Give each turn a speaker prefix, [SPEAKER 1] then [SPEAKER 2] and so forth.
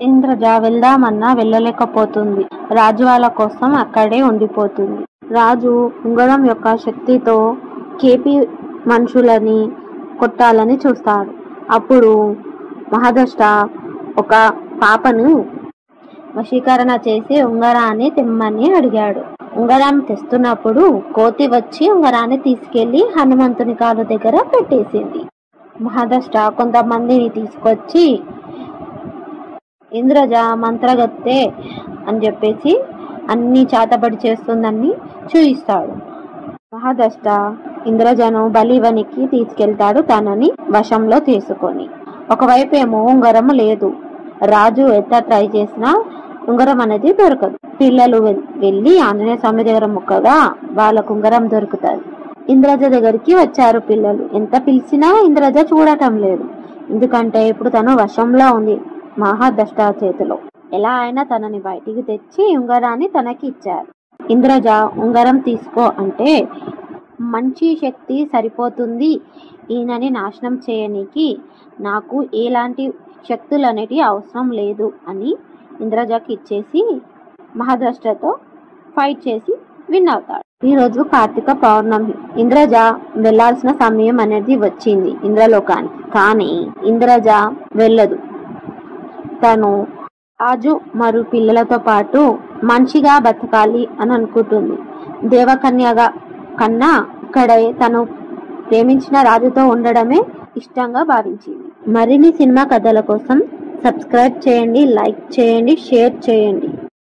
[SPEAKER 1] ఇంద్రజ వెళ్దామన్నా వెళ్ళలేకపోతుంది. రాజు వాళ్ళ కోసం అక్కడే ఉండిపోతుంది. రాజు ఉంగరం యొక్క శక్తితో కేపీ మనుషులని కొట్టాలని చూస్తాడు. అప్పుడు మహాదష్ట ఒక పాపను వశీకరణ చేసి ఉంగరాన్ని తెమ్మని అడిగాడు. ఉంగరం తెస్తున్నప్పుడు కోతి వచ్చి ఉంగరాన్ని తీసుకెళ్లి హనుమంతుని కాలు దగ్గర పెట్టేసింది. మహాదష్ట కొంతమందిని తీసుకొచ్చి ఇంద్రజ మంత్రగత్తె అని చెప్పేసి అన్ని చేతబడి చేస్తుందని చూయిస్తాడు. మహాదష్ట ఇంద్రజను బలివనికి తీసుకెళ్తాడు, తనని వశంలో తీసుకొని. ఒకవైపు ఏమో ఉంగరం లేదు. రాజు ఎంత ట్రై చేసినా ఉంగరం అనేది దొరకదు. పిల్లలు వెళ్ళి ఆంజనేయ స్వామి దగ్గర మొక్కగా వాళ్ళకు ఉంగరం దొరుకుతుంది. ఇంద్రజ దగ్గరికి వచ్చారు పిల్లలు. ఎంత పిలిచినా ఇంద్రజ చూడటం లేదు. ఎందుకంటే ఇప్పుడు తను వశంలో ఉంది మహాదష్ట చేతిలో. ఎలా అయినా తనని బయటికి తెచ్చి ఉంగరాన్ని తనకి ఇచ్చారు. ఇంద్రజ ఉంగరం తీసుకో అంటే మంచి శక్తి సరిపోతుంది ఈయనని నాశనం చేయనీకి, నాకు ఎలాంటి శక్తులు అనేటివి అవసరం లేదు అని ఇంద్రజకి ఇచ్చేసి మహాదష్టతో ఫైట్ చేసి విన్ అవుతాడు. ఈరోజు కార్తీక పౌర్ణమి. ఇంద్రజ వెళ్లాల్సిన సమయం అనేది వచ్చింది ఇంద్రలోకానికి. కానీ ఇంద్రజ వెళ్ళదు. తను రాజు మరియు పిల్లలతో పాటు మంచిగా బతకాలి అని అనుకుంటుంది. దేవకన్యగా కన్నా ఇక్కడే తను ప్రేమించిన రాజుతో ఉండడమే ఇష్టంగా భావించింది. మరిన్ని సినిమా కథల కోసం సబ్స్క్రైబ్ చేయండి, లైక్ చేయండి, షేర్ చేయండి.